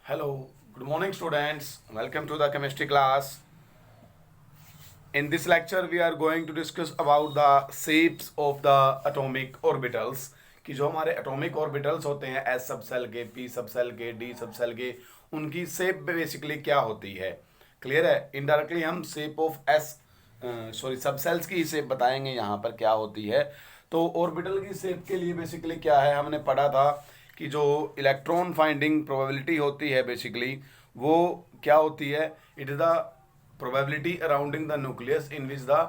Hello, good morning students. Welcome to the chemistry class. In this lecture we are going to discuss about the shapes of the atomic orbitals कि जो हमारे atomic orbitals होते हैं S सब cell के, P सब cell के, D सब सेल के, उनकी शेप बेसिकली क्या होती है। क्लियर है। इनडायरेक्टली हम शेप ऑफ एस सब सेल्स की शेप बताएंगे यहाँ पर क्या होती है। तो ऑर्बिटल की शेप के लिए बेसिकली क्या है, हमने पढ़ा था कि जो इलेक्ट्रॉन फाइंडिंग प्रोबेबिलिटी होती है बेसिकली वो क्या होती है, it is the probability arounding the nucleus in which the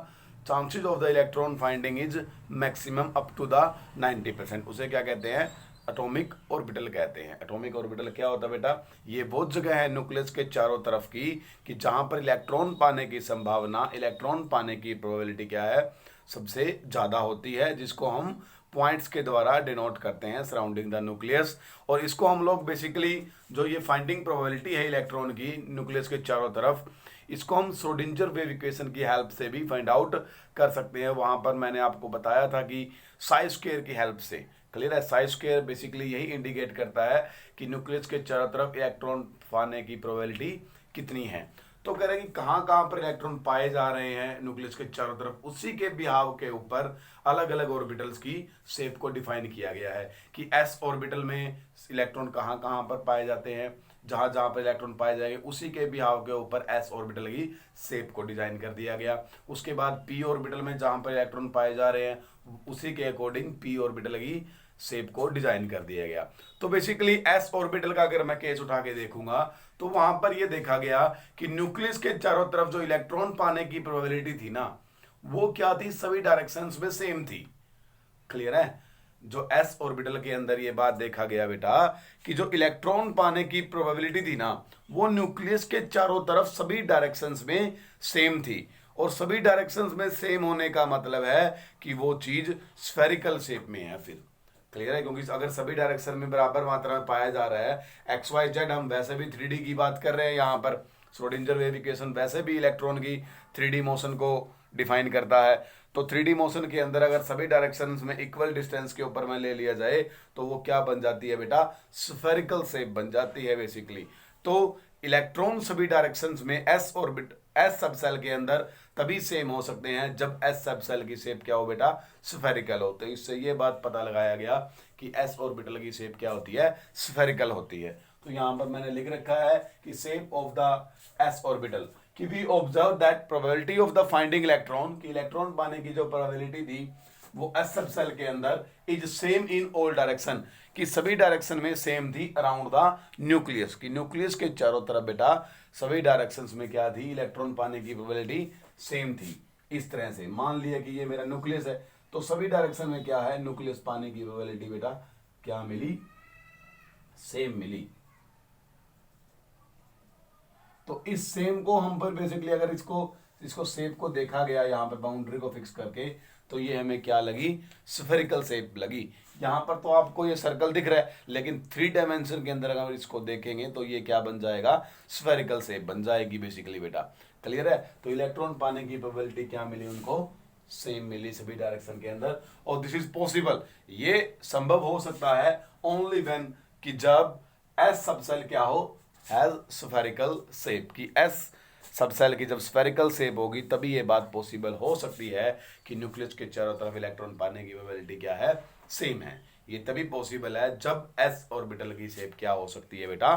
chances of the electron finding is maximum up to the 90%। उसे क्या कहते हैं, एटॉमिक ऑर्बिटल कहते हैं। एटॉमिक ऑर्बिटल क्या होता है बेटा, ये बहुत जगह है न्यूक्लियस के चारों तरफ की कि जहां पर इलेक्ट्रॉन पाने की संभावना, इलेक्ट्रॉन पाने की प्रोबेबिलिटी क्या है, सबसे ज़्यादा होती है, जिसको हम पॉइंट्स के द्वारा डिनोट करते हैं सराउंडिंग द न्यूक्लियस। और इसको हम लोग बेसिकली जो ये फाइंडिंग प्रोबेबिलिटी है इलेक्ट्रॉन की न्यूक्लियस के चारों तरफ, इसको हम श्रोडिंजर वेव इक्वेशन की हेल्प से भी फाइंड आउट कर सकते हैं। वहां पर मैंने आपको बताया था कि साई स्क्वायर की हेल्प से। क्लियर है। साई स्क्वायर बेसिकली यही इंडिकेट करता है कि न्यूक्लियस के चारों तरफ इलेक्ट्रॉन पाने की प्रोबेबिलिटी कितनी है। तो कह रहे हैं कि कहाँ कहाँ पर इलेक्ट्रॉन पाए जा रहे हैं न्यूक्लियस के चारों तरफ, उसी के बिहाव के ऊपर अलग अलग ऑर्बिटल्स की शेप को डिफाइन किया गया है कि एस ऑर्बिटल में इलेक्ट्रॉन कहाँ कहाँ पर पाए जाते हैं, जहां जहां पर इलेक्ट्रॉन पाए जाएंगे उसी के बिहाव के ऊपर एस ऑर्बिटल की शेप को डिजाइन कर दिया गया। उसके बाद पी ऑर्बिटल में जहां पर इलेक्ट्रॉन पाए जा रहे हैं उसी के अकॉर्डिंग पी ऑर्बिटल की शेप को डिजाइन कर दिया गया। तो बेसिकली एस ऑर्बिटल का अगर मैं केस उठा के देखूंगा तो वहां पर यह देखा गया कि न्यूक्लियस के चारों तरफ जो इलेक्ट्रॉन पाने की प्रोबेबिलिटी थी ना, वो क्या थी, सभी डायरेक्शंस में सेम थी। क्लियर है। जो एस ऑर्बिटल के अंदर ये बात देखा गया बेटा कि जो इलेक्ट्रॉन पाने की प्रोबेबिलिटी थी ना, वो न्यूक्लियस के चारों तरफ सभी डायरेक्शंस में सेम थी। और सभी डायरेक्शंस में सेम होने का मतलब है कि वो चीज स्फेरिकल शेप में है। फिर क्लियर है, क्योंकि अगर सभी डायरेक्शन में बराबर मात्रा में पाया जा रहा है, एक्स वाई जेड, हम वैसे भी 3D की बात कर रहे हैं यहाँ पर। श्रोडिंजर वेव इक्वेशन वैसे भी इलेक्ट्रॉन की 3D मोशन को डिफाइन करता है। तो 3D मोशन के अंदर अगर सभी डायरेक्शंस में इक्वल डिस्टेंस के ऊपर में ले लिया जाए तो वो क्या बन जाती है बेटा, स्फेरिकल शेप बन जाती है बेसिकली। तो इलेक्ट्रॉन सभी डायरेक्शंस में एस सब सेल के अंदर तभी सेम हो सकते हैं जब एस सब सेल की शेप क्या हो बेटा, स्फेरिकल हो। तो इससे ये बात पता लगाया गया कि एस ऑर्बिटल की शेप क्या होती है, स्फेरिकल होती है। तो यहां पर मैंने लिख रखा है कि shape of the S orbital कि we observe that probability of the finding electron, की इलेक्ट्रॉन पाने की जो प्रोबेबिलिटी थी वो एस सब सेल के अंदर is same in all direction, कि सभी डायरेक्शन में सेम थी अराउंड द न्यूक्लियस, की न्यूक्लियस के चारों तरफ बेटा सभी डायरेक्शंस में क्या थी, इलेक्ट्रॉन पाने की प्रोबेबिलिटी सेम थी। इस तरह से मान लिया कि ये मेरा न्यूक्लियस है, तो सभी डायरेक्शन में क्या है, न्यूक्लियस पाने की प्रोबेबिलिटी बेटा क्या मिली, सेम मिली। तो इस सेम को हम पर बेसिकली अगर इसको शेप को देखा गया यहाँ पर बाउंड्री को फिक्स करके, तो ये हमें क्या लगी, स्फेरिकल शेप लगी। यहाँ पर तो आपको ये सर्कल दिख रहा है, लेकिन 3 डायमेंशन के अंदर अगर इसको देखेंगे तो ये क्या बन जाएगा, स्फेरिकल शेप बन जाएगी बेसिकली बेटा। क्लियर है। तो इलेक्ट्रॉन पाने की प्रोबेबिलिटी क्या मिली उनको, सेम मिली सभी डायरेक्शन के अंदर। और दिस इज पॉसिबल, ये संभव हो सकता है ओनली व्हेन, कि जब एस सबसेल क्या हो, हैज स्फेरिकल शेप, की एस सबसेल की जब स्फेरिकल शेप होगी तभी ये बात पॉसिबल हो सकती है कि न्यूक्लियस के चारों तरफ इलेक्ट्रॉन पाने की प्रोबेबिलिटी क्या है, सेम है। ये तभी पॉसिबल है जब एस ऑर्बिटल की शेप क्या हो सकती है बेटा,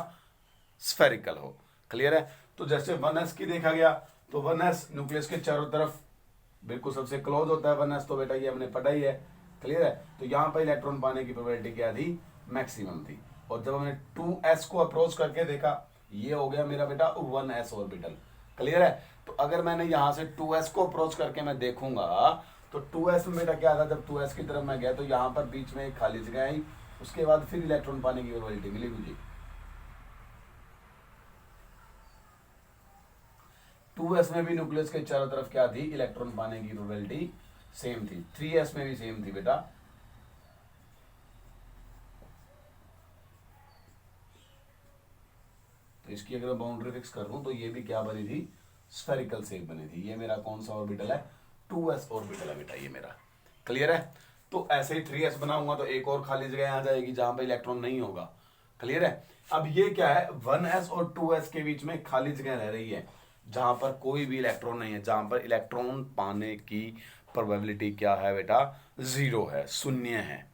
स्फेरिकल हो। क्लियर है। तो जैसे 1s की देखा गया, तो 1s न्यूक्लियस के चारों तरफ बिल्कुल सबसे क्लोज होता है 1s, तो बेटा ये हमने पढ़ा ही है। क्लियर है। तो यहां पर इलेक्ट्रॉन पाने की प्रोबेबिलिटी क्या थी, मैक्सिमम थी। और जब हमने 2s को अप्रोच करके देखा, ये हो गया मेरा बेटा 1s ऑर्बिटल। क्लियर है। तो अगर मैंने यहां से 2s को अप्रोच करके मैं देखूंगा तो 2s में बेटा क्या था, जब 2s की तरफ मैं गया तो यहां पर बीच में एक खाली जगह आई, उसके बाद फिर इलेक्ट्रॉन पाने की प्रोबेबिलिटी मिली मुझे। 2s में भी न्यूक्लियस के चारों तरफ क्या थी, इलेक्ट्रॉन पाने की प्रोबेबिलिटी सेम थी। 3s में भी सेम थी बेटा। तो इसकी अगर बाउंड्री फिक्स कर दूं तो ये भी क्या बनी थी, स्फेरिकल शेप बनी थी। ये मेरा कौन सा ऑर्बिटल है, 2s ऑर्बिटल है बेटा ये मेरा। क्लियर है। तो ऐसे ही 3s बनाऊंगा तो एक और खाली जगह आ जाएगी जहां पे इलेक्ट्रॉन नहीं होगा। क्लियर है। अब ये क्या है, 1s और 2s के बीच में खाली जगह रह रही है जहां पर कोई भी इलेक्ट्रॉन नहीं है, जहां पर इलेक्ट्रॉन पाने की प्रोबेबिलिटी क्या है बेटा, 0 है, शून्य है।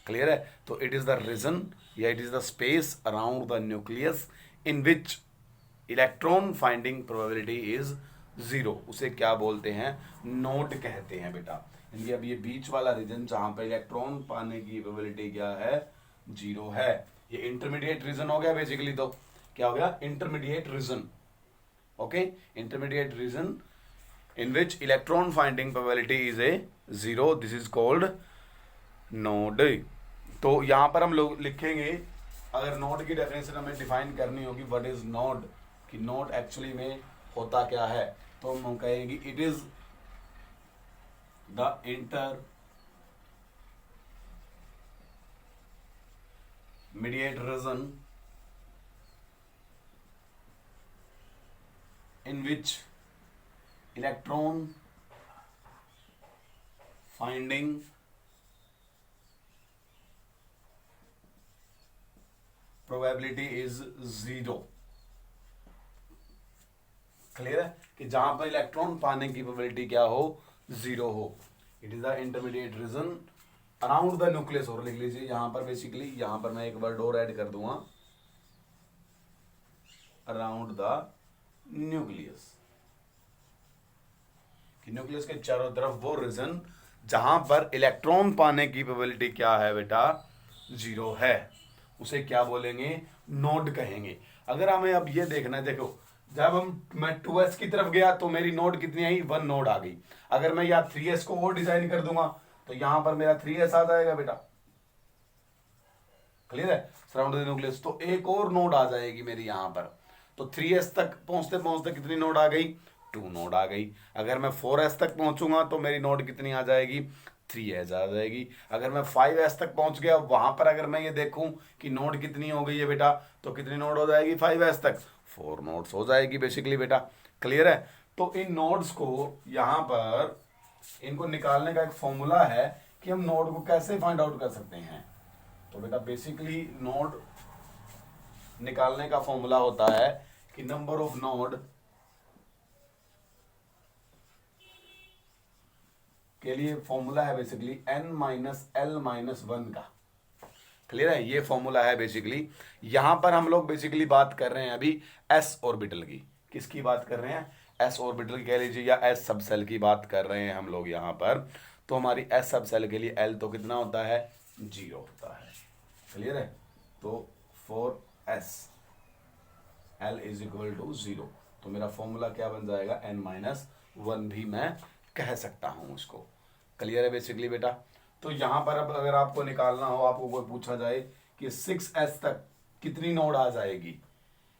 क्लियर है। तो इट इज द रीजन या it is the space around the nucleus in which electron finding probability is 0। उसे क्या बोलते हैं, नोड कहते हैं बेटा। यानी अब ये बीच वाला रीजन जहां पर इलेक्ट्रॉन पाने की प्रोबेबिलिटी क्या है, 0 है। ये इंटरमीडिएट रीजन हो गया बेसिकली। तो क्या हो गया, intermediate region. Okay, intermediate region in which electron finding probability is a 0, this is called node। तो यहां पर हम लोग लिखेंगे, अगर नोड की डेफिनेशन हमें डिफाइन करनी होगी, व्हाट इज नोड, कि नोड एक्चुअली में होता क्या है, तो हम कहेंगे it is the intermediate region in which electron finding probability is 0। Clear है कि जहां पर इलेक्ट्रॉन पाने की प्रोबेबिलिटी क्या हो, 0 हो। It is the intermediate region around the nucleus. और लिख लीजिए यहां पर बेसिकली, यहां पर मैं एक वर्ड और ऐड कर दूंगा, अराउंड द न्यूक्लियस। कि न्यूक्लियस के चारों तरफ वो रीजन जहां पर इलेक्ट्रॉन पाने की प्रोबेबिलिटी क्या है बेटा, 0 है, उसे क्या बोलेंगे, नोड कहेंगे। अगर हमें अब ये देखना है, देखो जब मैं 2s की तरफ गया तो मेरी नोड कितनी आई, 1 नोड आ गई। अगर मैं यहाँ 3s को और डिजाइन कर दूंगा तो यहां पर मेरा 3s आ जाएगा बेटा। क्लियर है, सराउंड द न्यूक्लियस। तो एक और नोड आ जाएगी मेरी यहां पर। तो 3s तक पहुंचते पहुंचते कितनी नोड आ गई, 2 नोड आ गई। अगर मैं 4s तक पहुंचूंगा तो मेरी नोड कितनी आ जाएगी, 3s आ जाएगी। अगर मैं 5s तक पहुंच गया, वहां पर अगर मैं ये देखूं कि नोड कितनी हो गई है बेटा, तो कितनी नोड हो जाएगी 5s तक, 4 नोड्स हो जाएगी बेसिकली बेटा। क्लियर है। तो इन नोड्स को यहां पर इनको निकालने का एक फॉर्मूला है कि हम नोड को कैसे फाइंड आउट कर सकते हैं। तो बेटा बेसिकली नोड निकालने का फॉर्मूला होता है कि नंबर ऑफ नोड के लिए फॉर्मूला है बेसिकली n-l-1 का। क्लियर है, ये फॉर्मूला है बेसिकली। यहां पर हम लोग बेसिकली बात कर रहे हैं अभी s ऑर्बिटल की। किसकी बात कर रहे हैं, s ऑर्बिटल की कह लीजिए, या s सब सेल की बात कर रहे हैं हम लोग यहां पर। तो हमारी s सब सेल के लिए l तो कितना होता है, 0 होता है। क्लियर है। तो for s l is equal to 0, तो मेरा फॉर्मूला क्या बन जाएगा, n-1 भी मैं कह सकता हूं उसको। क्लियर है बेसिकली बेटा। तो यहां पर अब अगर आपको निकालना हो, आपको कोई पूछा जाए कि 6s तक कितनी नोड आ जाएगी,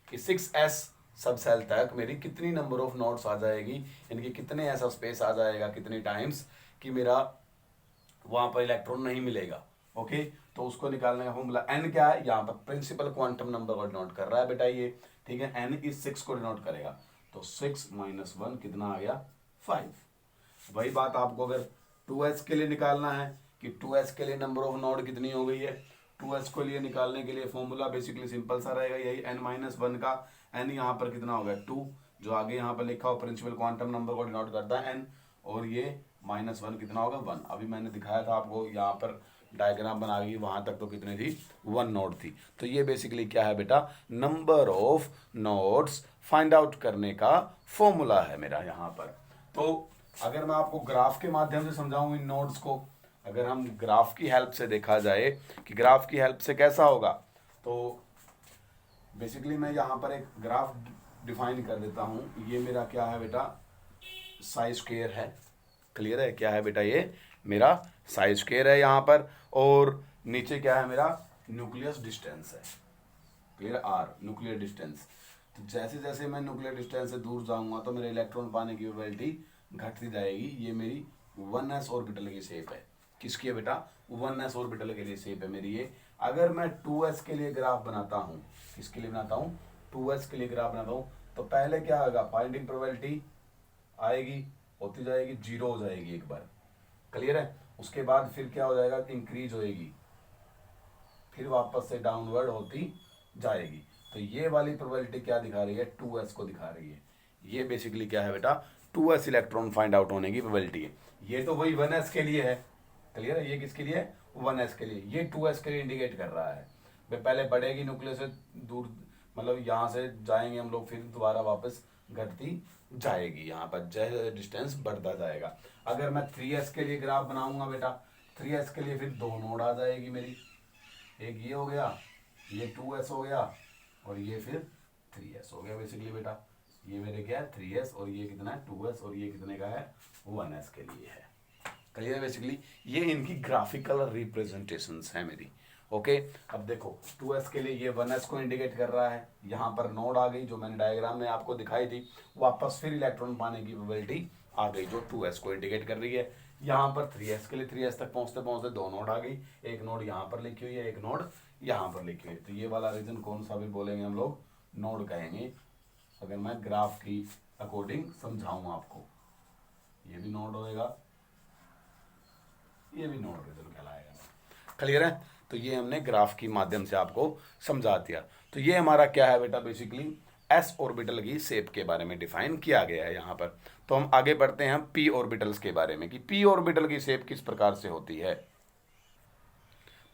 कि 6s सब सेल तक मेरी कितनी नंबर ऑफ नोड्स आ जाएगी, यानी कि कितने ऐसा स्पेस आ जाएगा, कितनी टाइम्स कि मेरा वहां पर इलेक्ट्रॉन नहीं मिलेगा। ओके, तो उसको निकालने का फॉर्मूला n क्या है, यहाँ पर प्रिंसिपल क्वांटम नंबर को डिनोट कर रहा है बेटा ये। ठीक है, n इज 6 को डिनोट करेगा। तो 6 - 1 कितना आ गया, 5। वही बात आपको अगर 2s के लिए निकालना है कि 2s के लिए नंबर ऑफ नोड कितनी हो गई है, 2s को लिए निकालने के लिए फॉर्मूला बेसिकली सिंपल सा रहेगा, यही n-1 का। n यहाँ पर कितना हो गया, 2, जो आगे यहाँ पर लिखा हो प्रिंसिपल क्वांटम नंबर को डिनोट करता है n, और ये -1 कितना होगा, 1। अभी मैंने दिखाया था आपको, यहाँ पर डायग्राम बना गई, वहां तक तो कितनी थी, 1 नोड थी। तो ये बेसिकली क्या है बेटा, number of nodes find out करने का फॉर्मूला है मेरा यहाँ पर। तो अगर मैं आपको ग्राफ के माध्यम से समझाऊं इन नोड्स को, अगर हम ग्राफ की हेल्प से देखा जाए कि ग्राफ की हेल्प से कैसा होगा, तो बेसिकली मैं यहाँ पर एक ग्राफ डिफाइन कर देता हूँ। ये मेरा क्या है बेटा, साइज स्क्वायर है। क्लियर है, क्या है बेटा, ये मेरा साइज स्क्वायर है यहाँ पर, और नीचे क्या है मेरा, न्यूक्लियस डिस्टेंस है। Clear, r nuclear distance. तो जैसे जैसे मैं न्यूक्लियर डिस्टेंस से दूर जाऊंगा तो मेरे इलेक्ट्रॉन पाने की प्रोबेबिलिटी घटती जाएगी। ये मेरी 1s ऑर्बिटल की शेप है। किसकी है बेटा, 1s ऑर्बिटल के लिए शेप है मेरी ये। अगर मैं 2s के लिए ग्राफ बनाता हूँ, किसके लिए बनाता हूँ, 2s के लिए ग्राफ बनाता हूँ, तो पहले क्या होगा, फाइंडिंग प्रोबेबिलिटी आएगी, होती जाएगी, 0 हो जाएगी एक बार। क्लियर है। उसके बाद फिर क्या हो जाएगा, इंक्रीज होएगी, फिर वापस से डाउनवर्ड होती जाएगी। तो ये वाली प्रोबेबिलिटी क्या दिखा रही है, 2s को दिखा रही है। ये बेसिकली क्या है बेटा, 2s इलेक्ट्रॉन फाइंड आउट होने की प्रोबेबिलिटी है। ये तो वही 1s के लिए है, क्लियर है, ये किसके लिए है, 1s के लिए। ये 2s के लिए इंडिकेट कर रहा है। वे पहले बढ़ेगी न्यूक्लियस से दूर, मतलब यहाँ से जाएंगे हम लोग, फिर दोबारा वापस घटती जाएगी, यहाँ पर जैसे डिस्टेंस बढ़ता जाएगा। अगर मैं 3s के लिए ग्राफ बनाऊंगा बेटा, 3s के लिए फिर 2 नोड आ जाएगी मेरी, एक ये हो गया, ये 2s हो गया, और ये फिर 3s हो गया बेसिकली बेटा। ये मेरे क्या है 3s, और ये कितना है 2s, और ये कितने का है 1s के लिए है। क्लियर है बेसिकली, ये इनकी ग्राफिकल रिप्रेजेंटेशंस है मेरी। ओके अब देखो 2s के लिए ये 1s को इंडिकेट कर रहा है, यहाँ पर नोड आ गई जो मैंने डायग्राम में आपको दिखाई थी, वापस फिर इलेक्ट्रॉन पाने की प्रोबेबिलिटी आ गई जो 2s को इंडिकेट कर रही है। यहाँ पर 3s के लिए 3s तक पहुँचते पहुँचते 2 नोड आ गई, एक नोड यहाँ पर लिखी हुई है, एक नोड यहाँ पर लिखी हुई है। तो ये वाला रीजन कौन सा भी बोलेंगे हम लोग, नोड कहेंगे। अगर मैं ग्राफ की अकॉर्डिंग समझाऊँ आपको, ये भी नोड होएगा, ये भी नोड रीजन कहलाएगा। क्लियर है, तो ये हमने ग्राफ की माध्यम से आपको समझा दिया। तो ये हमारा क्या है बेटा, बेसिकली एस ऑर्बिटल की शेप के बारे में डिफाइन किया गया है यहाँ पर। तो हम आगे बढ़ते हैं पी ऑर्बिटल्स के बारे में कि पी ऑर्बिटल की शेप किस प्रकार से होती है।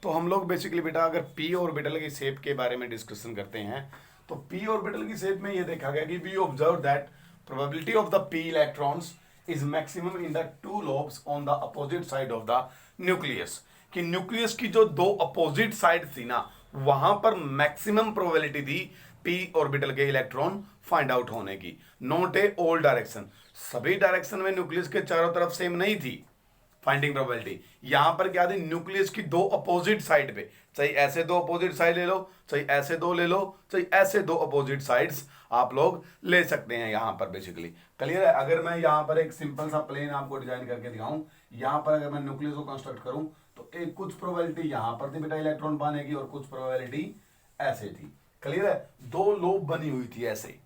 तो हम लोग बेसिकली बेटा अगर पी ऑर्बिटल की शेप के बारे में डिस्कशन करते हैं, तो पी ऑर्बिटल की शेप में ये देखा गया कि we observe that probability of the P electrons is maximum in the 2 lobes on the opposite side of the nucleus. कि न्यूक्लियस की जो 2 अपोजिट साइड थी ना, वहां पर मैक्सिमम प्रोबेबिलिटी थी पी ऑर्बिटल के इलेक्ट्रॉन फाइंड आउट होने की। नॉट ए ऑल डायरेक्शन, सभी डायरेक्शन में न्यूक्लियस के चारों तरफ सेम नहीं थी फाइंडिंग प्रोबेबिलिटी। यहां पर क्या थी, न्यूक्लियस की 2 अपोजिट साइड पे, चाहे ऐसे 2 अपोजिट साइड ले लो, चाहे ऐसे 2 ले लो, चाहे ऐसे 2 अपोजिट साइड्स आप लोग ले सकते हैं यहां पर बेसिकली। क्लियर है, अगर मैं यहां पर एक सिंपल सा प्लेन आपको डिजाइन करके दिखाऊं, यहां पर अगर मैं न्यूक्लियस को कंस्ट्रक्ट करूं, तो एक कुछ प्रोबेबिलिटी यहां पर थी बेटा इलेक्ट्रॉन पाने की, और कुछ प्रोबेबिलिटी ऐसे थी। क्लियर है, 2 लोब बनी हुई थी ऐसे,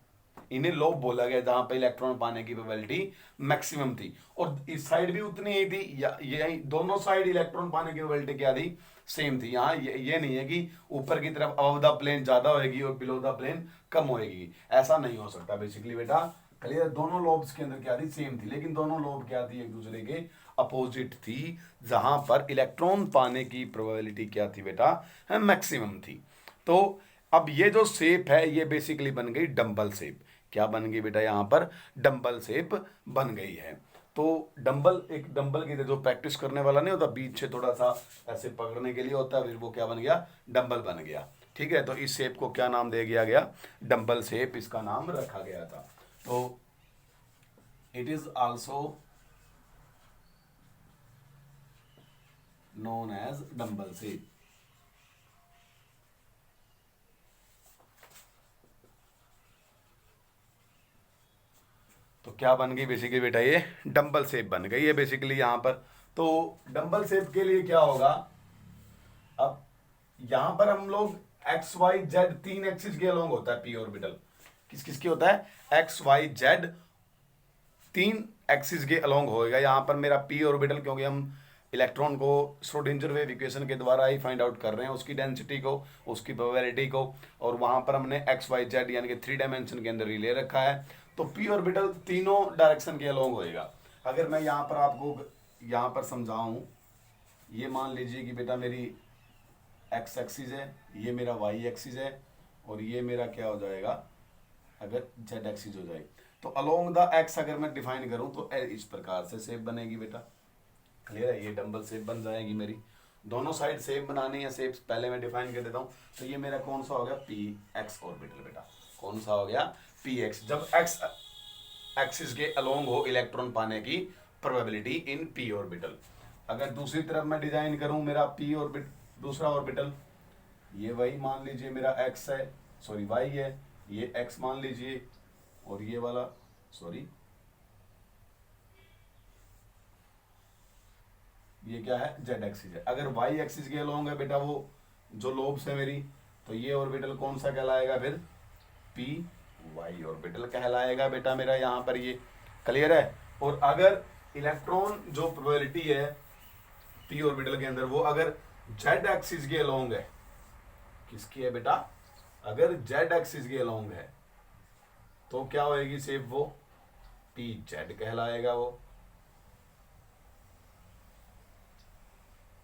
इन्हें लोब बोला गया जहां पे इलेक्ट्रॉन पाने की प्रोबेबिलिटी मैक्सिमम थी, और इस साइड भी उतनी ही थी, या ये दोनों साइड इलेक्ट्रॉन पाने की प्रोबेबिलिटी क्या थी, सेम थी। यहाँ ये नहीं है कि ऊपर की तरफ अबव द प्लेन ज्यादा होगी और बिलो द प्लेन कम होगी, ऐसा नहीं हो सकता बेसिकली बेटा। क्लियर, दोनों लोब्स के अंदर क्या थी, सेम थी, लेकिन दोनों लोब क्या थी, एक दूसरे के अपोजिट थी, जहां पर इलेक्ट्रॉन पाने की प्रोबेबिलिटी क्या थी बेटा, मैक्सिमम थी। तो अब ये जो शेप है ये बेसिकली बन गई डंबल शेप। क्या बन गई बेटा, यहाँ पर डंबल शेप बन गई है। तो डंबल, एक डंबल की जो प्रैक्टिस करने वाला नहीं होता, बीच से थोड़ा सा ऐसे पकड़ने के लिए होता है, फिर वो क्या बन गया, डंबल बन गया। ठीक है, तो इस शेप को क्या नाम दे दिया गया, डंबल शेप इसका नाम रखा गया था। तो it is also known as dumbbell shape. तो क्या बन गई बेसिकली बेटा, ये डंबल शेप बन गई है बेसिकली यहाँ पर। तो डंबल शेप के लिए क्या होगा, अब यहां पर हम लोग एक्स वाई जेड 3 एक्सिस के अलोंग होता है पी ऑर्बिटल। किस किस के होता है, एक्स वाई जेड 3 एक्सिस के अलोंग होएगा यहाँ पर मेरा पी ऑर्बिटल, क्योंकि हम इलेक्ट्रॉन को श्रोडिंजर वेव इक्वेशन के द्वारा ही फाइंड आउट कर रहे हैं, उसकी डेंसिटी को, उसकी प्रोबेबिलिटी को, और वहां पर हमने एक्स वाई जेड यानी कि 3 डायमेंशन के अंदर ही ले रखा है। तो पी ऑर्बिटल तीनों डायरेक्शन के अलोंग होएगा। अगर मैं यहाँ पर आपको यहाँ पर समझाऊं, ये मान लीजिए कि बेटा मेरी एक्स एक्सिस है, ये मेरा वाई एक्सिस है, और ये मेरा क्या हो जाएगा, अगर जेड एक्सिस हो जाए, तो अलोंग द एक्स अगर मैं डिफाइन करूं तो इस प्रकार से शेप बनेगी बेटा। क्लियर है, ये डंबल शेप बन जाएगी मेरी। दोनों साइड शेप बनानी है, शेप पहले मैं डिफाइन कर देता हूं। तो ये मेरा कौन सा हो गया, पी एक्स ऑर्बिटल बेटा, कौन सा हो गया, पी एक्स। जब एक्स एक्सिस के अलोंग हो इलेक्ट्रॉन पाने की प्रोबेबिलिटी इन पी ऑर्बिटल। अगर दूसरी तरफ मैं डिजाइन करूं मेरा पी ऑर्बिट, दूसरा ऑर्बिटल, ये वही मान लीजिए मेरा एक्स है, सॉरी वाई है, ये एक्स मान लीजिए, और ये वाला सॉरी ये क्या है, जेड एक्सिस है। अगर वाई एक्सिस के अलोंग है बेटा वो जो लोब्स है मेरी, तो ये ऑर्बिटल कौन सा कहलाएगा, फिर पी वाई ऑर्बिटल कहलाएगा बेटा मेरा यहाँ पर ये। क्लियर है, और अगर इलेक्ट्रॉन जो प्रोबेबिलिटी है पी ऑर्बिटल के अंदर, वो अगर जेड एक्सिस के अलोंग है, किसकी है बेटा, अगर जेड एक्सिस के अलोंग है तो क्या होएगी शेप, वो पी जेड कहलाएगा, वो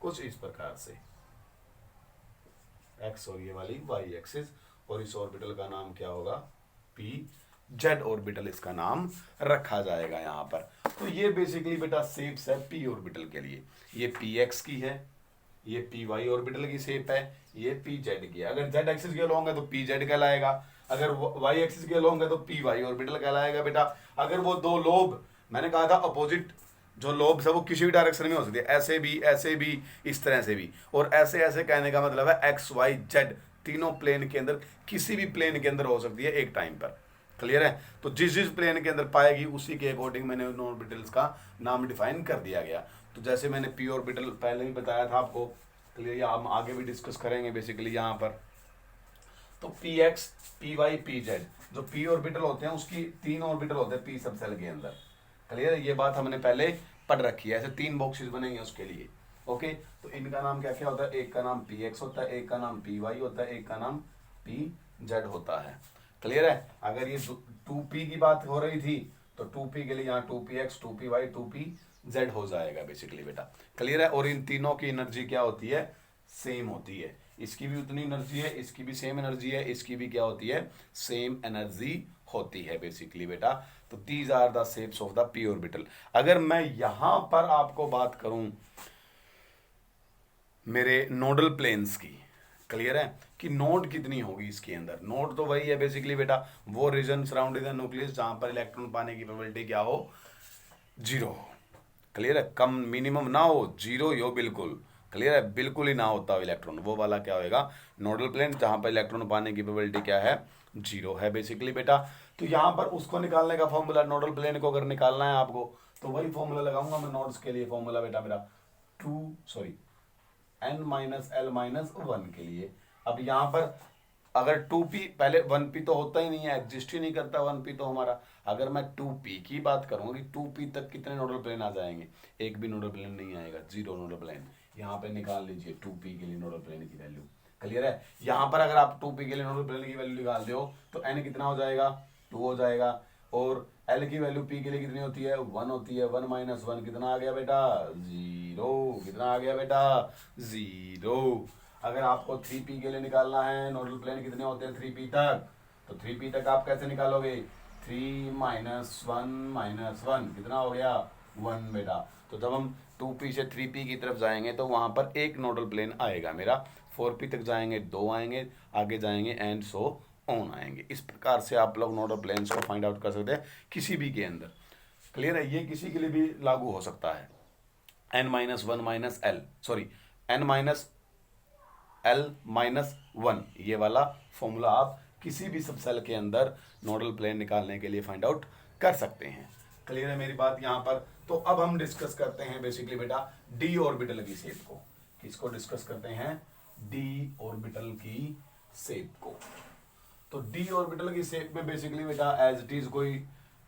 कुछ इस प्रकार से एक्स और ये वाली वाई एक्सिस, और इस ऑर्बिटल का नाम क्या होगा, पी जेड ऑर्बिटल इसका नाम रखा जाएगा यहाँ पर। तो ये बेसिकली बेटा शेप्स है पी ऑर्बिटल के लिए। ये पी एक्स की है, ये पी वाई ऑर्बिटल की शेप है, ये पी जेड की है। अगर जेड एक्सिस के अलोंग है तो पी जेड कहलाएगा, अगर वाई एक्सिस के अलोंग है तो पी वाई ऑर्बिटल कहलाएगा बेटा। अगर वो दो लोब, मैंने कहा था अपोजिट जो लोब्स है वो किसी भी डायरेक्शन में हो सकती है, ऐसे भी इस तरह से भी, और ऐसे ऐसे कहने का मतलब है एक्स वाई जेड तीनों प्लेन के अंदर, किसी भी प्लेन के अंदर हो सकती है एक टाइम पर। क्लियर है? तो जिस जिस प्लेन के अंदर पाएगी उसी के अकॉर्डिंग मैंने उन ऑर्बिटल्स का नाम डिफाइन कर दिया गया। तो जैसे मैंने पी ऑर्बिटल पहले भी बताया था आपको, क्लियर, या हम आगे भी डिस्कस करेंगे बेसिकली यहाँ पर। तो P X P Y P Z जो पी ऑर्बिटल होते हैं उसकी तीन ऑर्बिटल होते हैं पी सब सेल के अंदर। क्लियर है? ये बात हमने पहले पढ़ रखी है। ऐसे तीन बॉक्सेस बनेंगे उसके लिए। ओके, तो इनका नाम क्या क्या होता है, एक का नाम पी एक्स होता है, एक का नाम पी वाई होता है, एक का नाम पी जेड होता है। क्लियर है? अगर ये 2p की बात हो रही थी तो 2p के लिए यहाँ 2px 2py 2pz हो जाएगा बेसिकली बेटा। क्लियर है? और इन तीनों की एनर्जी क्या होती है, सेम होती है। इसकी भी उतनी एनर्जी है, इसकी भी सेम एनर्जी है, इसकी भी क्या होती है, सेम एनर्जी होती है बेसिकली बेटा। तो these are the shapes of the P orbital. अगर मैं यहां पर आपको बात करूं मेरे नोडल प्लेन्स की, क्लियर है, कि नोड कितनी होगी इसके अंदर। नोड तो वही है बेसिकली बेटा, वो रीजन सराउंडिंग द न्यूक्लियस जहां पर इलेक्ट्रॉन पाने की प्रोबेबिलिटी क्या हो, जीरो हो। क्लियर है? कम मिनिमम ना हो, जीरो ही हो बिल्कुल। क्लियर है? बिल्कुल ही ना होता हो इलेक्ट्रॉन, वो वाला क्या होगा, नोडल प्लेन, जहां पर इलेक्ट्रॉन पाने की प्रोबेबिलिटी क्या है, जीरो है बेसिकली बेटा। तो यहां पर उसको निकालने का फॉर्मूला, नोडल प्लेन को अगर निकालना है आपको तो वही फॉर्मूला लगाऊंगा मैं नोड्स के लिए। फॉर्मूला बेटा मेरा n minus L minus one के लिए। अब यहाँ पर अगर 2p, पहले 1p तो होता ही नहीं है, एग्जिस्ट ही नहीं करता 1p तो हमारा। अगर मैं 2p की बात करूँगा कि 2p तक कितने नोडल प्लेन आ जाएंगे, एक भी नोडल प्लेन नहीं आएगा, जीरो नोडल प्लेन। यहाँ पे निकाल लीजिए 2p के लिए नोडल प्लेन की वैल्यू। क्लियर है? यहाँ पर अगर आप 2p के लिए नोडल प्लेन की वैल्यू निकाल दो तो n कितना हो जाएगा, 2 हो जाएगा। और l की वैल्यू p के लिए कितनी होती है, 1 होती है। 1 माइनस 1 कितना आ गया बेटा, जीरो। कितना आ गया बेटा, जीरो। अगर आपको 3p के लिए निकालना है, नोडल प्लेन कितने होते हैं 3p तक, तो 3p तक आप कैसे निकालोगे, 3 माइनस वन कितना हो गया, 1 बेटा। तो जब हम 2p से 3p की तरफ जाएंगे तो वहां पर एक नोडल प्लेन आएगा मेरा, 4p तक जाएंगे 2 आएंगे, आगे जाएंगे एंड सो ऑन आएंगे। इस प्रकार से आप लोग नोडल प्लेन्स को फाइंड आउट कर सकते हैं किसी भी के अंदर। क्लियर है? ये किसी के लिए भी लागू हो सकता है। n minus one minus L, sorry n minus L minus one, ये वाला फॉर्मूला आप किसी भी सब सेल के अंदर नोडल प्लेन निकालने के लिए फाइंड आउट कर सकते हैं। क्लियर है मेरी बात यहाँ पर? तो अब हम डिस्कस करते हैं बेसिकली बेटा डी ऑर्बिटल की शेप को। किसको डिस्कस करते हैं, डी ऑर्बिटल की शेप को। तो डी ऑर्बिटल की शेप में बेसिकली बेटा एज इट इज कोई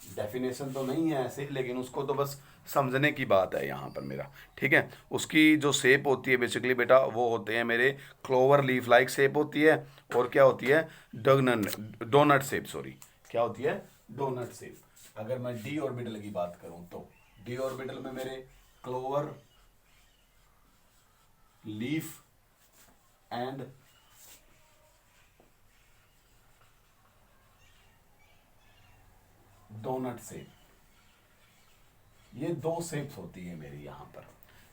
डेफिनेशन तो नहीं है ऐसे, लेकिन उसको तो बस समझने की बात है यहाँ पर मेरा। ठीक है? उसकी जो शेप होती है बेसिकली बेटा वो होते हैं मेरे क्लोवर लीफ लाइक शेप होती है, और क्या होती है, डोनट शेप, सॉरी क्या होती है, डोनट शेप। अगर मैं डी ऑर्बिटल की बात करूं तो डी ऑर्बिटल में मेरे clover leaf and donut shape, ये दो शेप्स होती है मेरी यहाँ पर।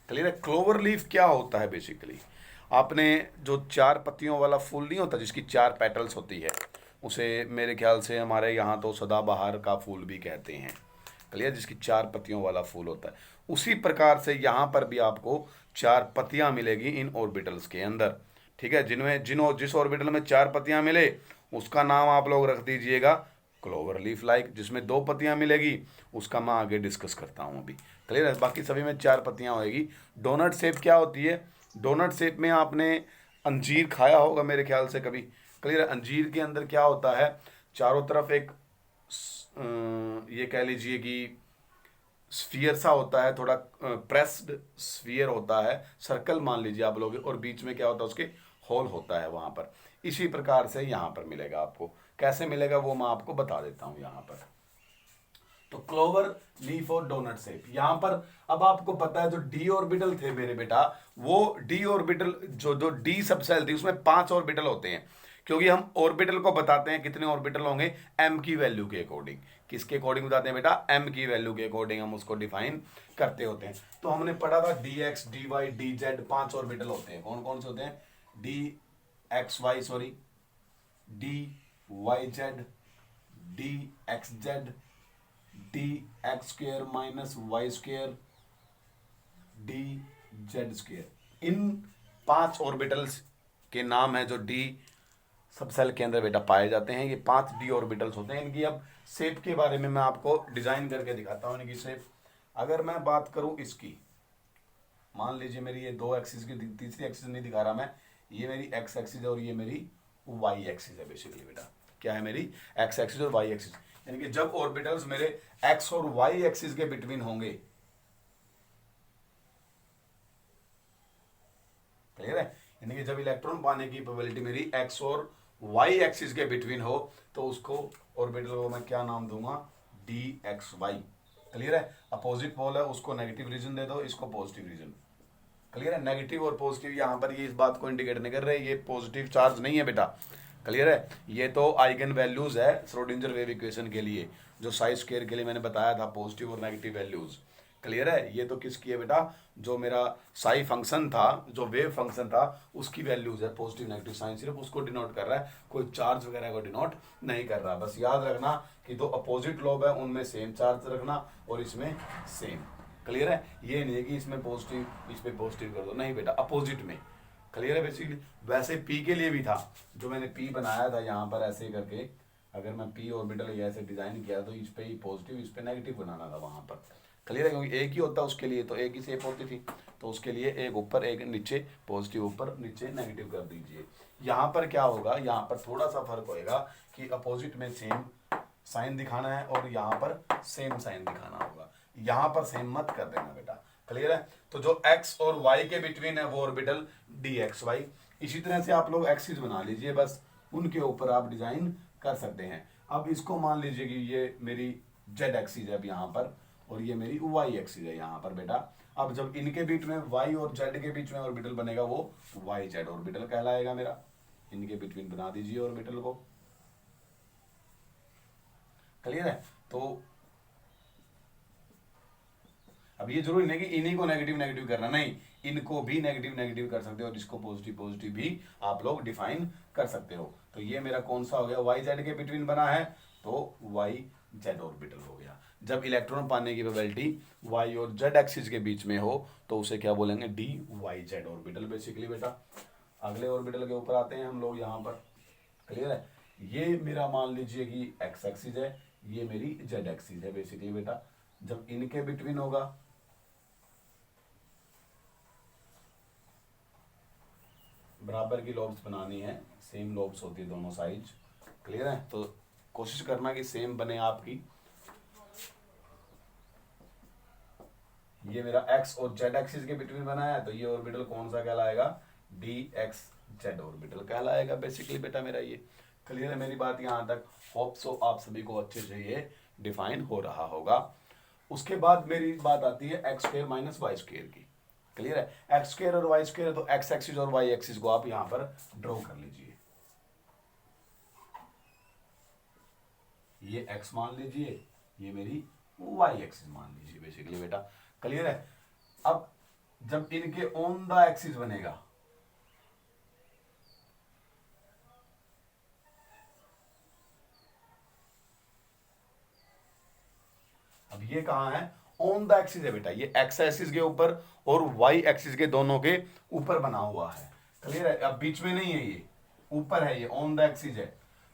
क्लियर है? क्लोवर लीफ क्या होता है बेसिकली, आपने जो 4 पत्तियों वाला फूल नहीं होता जिसकी 4 पेटल्स होती है, उसे मेरे ख्याल से हमारे यहाँ तो सदाबहार का फूल भी कहते हैं। क्लियर? जिसकी 4 पत्तियों वाला फूल होता है, उसी प्रकार से यहाँ पर भी आपको 4 पत्तियाँ मिलेगी इन ऑर्बिटल्स के अंदर। ठीक है? जिस ऑर्बिटल में 4 पत्तियाँ मिले उसका नाम आप लोग रख दीजिएगा क्लोवर लीफ लाइक। जिसमें 2 पत्तियां मिलेगी उसका मैं आगे डिस्कस करता हूं अभी। क्लियर है? बाकी सभी में 4 पत्तियां होगी। डोनट शेप क्या होती है, डोनट शेप में आपने अंजीर खाया होगा मेरे ख्याल से कभी। क्लियर है? अंजीर के अंदर क्या होता है, चारों तरफ एक ये कह लीजिए कि स्फीयर सा होता है, थोड़ा प्रेस्ड स्फीयर होता है, सर्कल मान लीजिए आप लोग, और बीच में क्या होता है उसके होल होता है वहां पर। इसी प्रकार से यहाँ पर मिलेगा आपको। कैसे मिलेगा वो मैं आपको बता देता हूँ यहाँ पर। तो क्लोवर लीफ और डोनट शेप यहां पर। अब आपको पता है जो डी ऑर्बिटल थे मेरे बेटा, वो डी ऑर्बिटल जो जो डी सबसेल थी उसमें 5 ऑर्बिटल होते हैं, क्योंकि हम ऑर्बिटल को बताते हैं कितने ऑर्बिटल होंगे एम की वैल्यू के अकॉर्डिंग। किसके अकॉर्डिंग बताते हैं बेटा? एम की वैल्यू के अकॉर्डिंग हम उसको डिफाइन करते होते हैं। तो हमने पढ़ा था D X D Y D Z 5 orbital होते हैं। कौन कौन से होते हैं? D X Y sorry D Y Z D X Z D X square minus Y square D Z square. इन 5 ऑर्बिटल्स के नाम है जो डी सब सेल के अंदर बेटा पाए जाते हैं। ये 5 डी ऑर्बिटल्स होते हैं। इनकी अब शेप के बारे में मैं आपको डिजाइन करके दिखाता हूं इनकी शेप। अगर मैं बात करूं इसकी, मान लीजिए मेरी ये 2 एक्सिस की तीसरी एक्सिस नहीं दिखा रहा मैं, ये मेरी एक्स एक्सिस है और ये मेरी वाई एक्सिस है बेसिकली बेटा। क्या है? मेरी एक्स एक्सिस और वाई एक्सिस। यानी कि जब ऑर्बिटल्स मेरे एक्स और वाई एक्सिस के बिटवीन होंगे, क्लियर है? यानी कि जब इलेक्ट्रॉन पाने की प्रोबेबिलिटी मेरी एक्स और वाई एक्सिस के बिटवीन हो तो उसको ऑर्बिटल को मैं क्या नाम दूंगा? D X Y. क्लियर है? अपोजिट पोल है उसको नेगेटिव रीजन दे दो, इसको पॉजिटिव रीजन। क्लियर है? नेगेटिव और पॉजिटिव यहां पर ये इस बात को इंडिकेट नहीं कर रहे, ये पॉजिटिव चार्ज नहीं है बेटा। क्लियर है? ये तो आइगन वैल्यूज है श्रोडिंजर वेव इक्वेशन के लिए, जो साई स्क्वायर के लिए मैंने बताया था पॉजिटिव और नेगेटिव वैल्यूज। क्लियर है? ये तो किसकी है बेटा? जो मेरा साई फंक्शन था, जो वेव फंक्शन था, उसकी वैल्यूज है पॉजिटिव नेगेटिव। साइन सिर्फ उसको डिनोट कर रहा है, कोई चार्ज वगैरह को डिनोट नहीं कर रहा। बस याद रखना कि दो अपोजिट लोब है उनमें सेम चार्ज रखना और इसमें सेम। क्लियर है? ये नहीं है कि इसमें पॉजिटिव इस पे पॉजिटिव कर दो, नहीं बेटा, अपोजिट में। क्लियर है? बेसिकली वैसे पी के लिए भी था, जो मैंने पी बनाया था यहाँ पर ऐसे करके, अगर मैं पी ऑर्बिटल ऐसे डिजाइन किया तो इस पे ही पॉजिटिव इस पे नेगेटिव बनाना था वहां पर। क्लियर है? क्योंकि एक ही होता उसके लिए, तो एक ही शेप होती थी, तो उसके लिए एक ऊपर एक नीचे, पॉजिटिव ऊपर नीचे नेगेटिव कर दीजिए। यहाँ पर क्या होगा? यहाँ पर थोड़ा सा फर्क होएगा कि अपोजिट में सेम साइन दिखाना है और यहाँ पर सेम साइन दिखाना होगा। यहाँ पर सेम मत कर देना बेटा। क्लियर है? तो जो x और y के बिटवीन है वो ऑर्बिटल डी एक्स वाई। इसी तरह से आप लोग एक्सिस बना लीजिए, बस उनके ऊपर आप डिजाइन कर सकते हैं। अब इसको मान लीजिए कि ये मेरी z एक्सिस है अब यहाँ पर, और ये मेरी y एक्सिस है यहाँ पर बेटा। अब जब इनके बीच में y और z के बीच में ऑर्बिटल बनेगा वो y z ऑर्बिटल कहलाएगा मेरा। इनके बिटवीन बना दीजिए ऑर्बिटल को। क्लियर है? तो अब ये जरूरी नहीं कि इन्हीं को नेगेटिव नेगेटिव करना, नहीं, इनको भी नेगेटिव नेगेटिव कर सकते हो और इसको पॉजिटिव पॉजिटिव भी आप लोग डिफाइन कर सकते हो। तो ये मेरा कौन सा हो गया? वाई जेड के बिटवीन बना है तो वाई जेड ऑर्बिटल हो गया। जब इलेक्ट्रॉन पाने की प्रोबेबिलिटी वाई और जेड एक्सिस के बीच में हो तो उसे क्या बोलेंगे? D Y Z orbital basically बेटा। अगले ऑर्बिटल के ऊपर आते हैं हम लोग यहाँ पर। क्लियर है? ये मेरा मान लीजिए कि एक्स एक्सिस है, ये मेरी जेड एक्सिस है बेसिकली बेटा। जब इनके बिटवीन होगा बराबर की लॉब्स बनानी है, सेम लॉब्स होती है दोनों साइड। क्लियर है? तो कोशिश करना कि सेम बने आपकी। ये मेरा x और z एक्सिस के बिटवीन बना है तो ये ऑर्बिटल कौन सा कहलाएगा? डी एक्स जेड ऑर्बिटल कहलाएगा बेसिकली बेटा मेरा ये। क्लियर है मेरी बात यहाँ तक? होप सो आप सभी को अच्छे से ये डिफाइन हो रहा होगा। उसके बाद मेरी बात आती है X square minus Y square की। क्लियर है? एक्स स्क्वायर और वाई स्क्वायर, तो एक्स एक्सिस और वाई एक्सिस को आप यहां पर ड्रॉ कर लीजिए। ये एक्स मान लीजिए, ये मेरी वाई एक्सिस मान लीजिए बेसिकली बेटा। क्लियर है? अब जब इनके ऑन द एक्सिस बनेगा, अब ये कहां है? ऑन द एक्सिस है बेटा। ये एक्स एक्सिस के ऊपर और वाई एक्सिस के दोनों के ऊपर बना हुआ है। क्लियर है? अब बीच में नहीं है, ये ऊपर है, ये ऑन द एक्सिस है।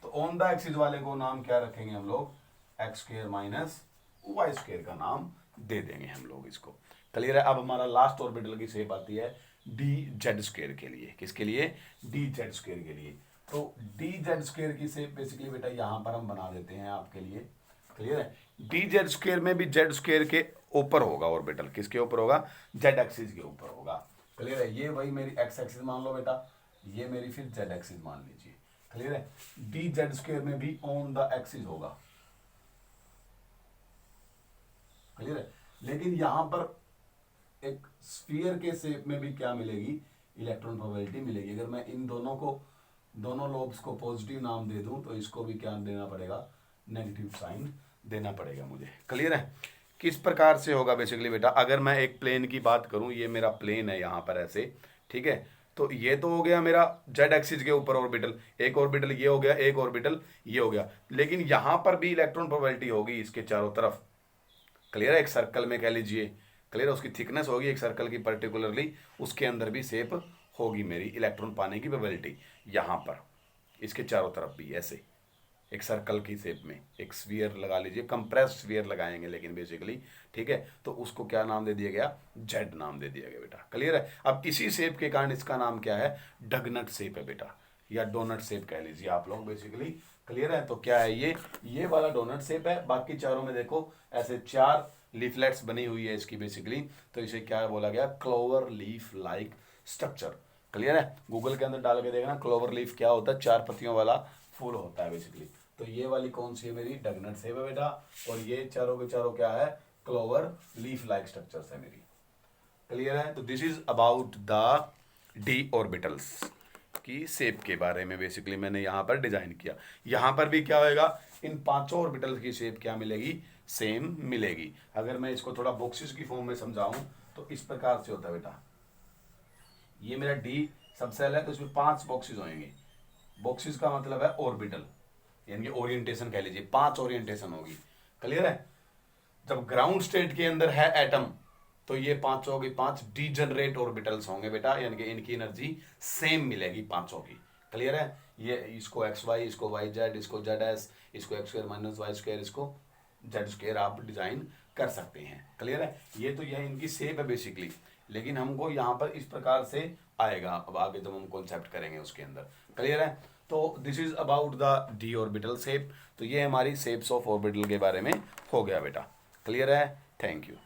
तो ऑन द एक्सिस वाले को नाम क्या रखेंगे हम लोग? X square minus Y square का नाम दे देंगे हम लोग इसको। क्लियर है? अब हमारा लास्ट ऑर्बिटल की शेप आती है डी जेड स्क्वायर के लिए। किसके लिए? डी जेड स्क्वायर के लिए। तो डी जेड स्क्वायर की शेप बेसिकली बेटा यहां पर हम बना देते हैं आपके लिए। क्लियर है? डी जेड स्क्वायर में भी जेड स्क्वायर के ऊपर होगा ऑर्बिटल। किसके ऊपर होगा? जेड एक्सिस के ऊपर होगा। क्लियर है? ये वही मेरी एक्स एक्सिस मान लो बेटा, ये मेरी फिर जेड एक्सिस मान लीजिए। क्लियर है। डी जेड स्क्वायर में भी ऑन द एक्सिस होगा, क्लियर है। लेकिन यहां पर एक स्फीयर के शेप में भी क्या मिलेगी, इलेक्ट्रॉन प्रोबेबिलिटी मिलेगी। अगर मैं इन दोनों को, दोनों लोब्स को पॉजिटिव नाम दे दूं तो इसको भी क्या देना पड़ेगा, नेगेटिव साइन देना पड़ेगा मुझे, क्लियर है। किस प्रकार से होगा बेसिकली बेटा, अगर मैं एक प्लेन की बात करूं, ये मेरा प्लेन है यहां पर ऐसे, ठीक है। तो ये तो हो गया मेरा जेड एक्सिस के ऊपर ऑर्बिटल, एक ऑर्बिटल ये हो गया, एक ऑर्बिटल ये हो गया। लेकिन यहां पर भी इलेक्ट्रॉन प्रोबेबिलिटी होगी इसके चारों तरफ, क्लियर है। एक सर्कल में कह लीजिए, क्लियर है, उसकी थिकनेस होगी एक सर्कल की पर्टिकुलरली, उसके अंदर भी शेप होगी मेरी इलेक्ट्रॉन पाने की प्रोबेबिलिटी यहाँ पर, इसके चारों तरफ भी ऐसे एक सर्कल की शेप में एक स्फीयर लगा लीजिए, कंप्रेस्ड स्फीयर लगाएंगे लेकिन बेसिकली, ठीक है। तो उसको क्या नाम दे दिया गया, जेड नाम दे दिया गया बेटा, क्लियर है। अब इसी शेप के कारण इसका नाम क्या है, डगनट शेप है बेटा, या डोनट शेप कह लीजिए आप लोग बेसिकली, क्लियर है। तो क्या है ये वाला डोनट शेप है। बाकी चारों में देखो ऐसे चार लीफलेट्स बनी हुई है इसकी बेसिकली, तो इसे क्या बोला गया, clover leaf like structure, clear है। गूगल के अंदर डाल के देखना क्लोवर लीफ क्या होता है, चार पत्तियों वाला फूल होता है बेसिकली। तो ये वाली कौन सी है मेरी, डगनट शेप है बेटा, और ये चारों के चारों क्या है, क्लोवर लीफ लाइक स्ट्रक्चर्स है मेरी, क्लियर है। तो this is about the D orbitals की शेप के बारे में बेसिकली मैंने यहाँ पर डिजाइन किया। यहाँ पर भी क्या होएगा, इन पांचों ऑर्बिटल्स की शेप क्या मिलेगी, सेम मिलेगी। अगर मैं इसको थोड़ा बॉक्सेस की फॉर्म में समझाऊं तो इस प्रकार से होता है बेटा, ये मेरा डी सबसेल है तो इसमें 5 बॉक्सेस होंगे। बॉक्सेस का मतलब है ऑर्बिटल, यानी कि ओरिएंटेशन कह लीजिए, 5 ओरिएंटेशन होगी, क्लियर है। जब ग्राउंड स्टेट के अंदर है एटम तो ये पांचों की 5 डीजनरेट ऑर्बिटल्स होंगे बेटा, यानी कि इनकी एनर्जी सेम मिलेगी पांचों की, क्लियर है। ये इसको एक्स वाई, इसको वाई जेड, इसको जेड एस, इसको x square minus Y square, इसको जेड स्क्वायर आप डिजाइन कर सकते हैं, क्लियर है। ये तो यह इनकी शेप है बेसिकली, लेकिन हमको यहाँ पर इस प्रकार से आएगा अब आगे जब हम कॉन्सेप्ट करेंगे उसके अंदर, क्लियर है। तो this is about the D orbital shape. तो ये हमारी शेप्स ऑफ ऑर्बिटल के बारे में हो गया बेटा, क्लियर है। Thank you.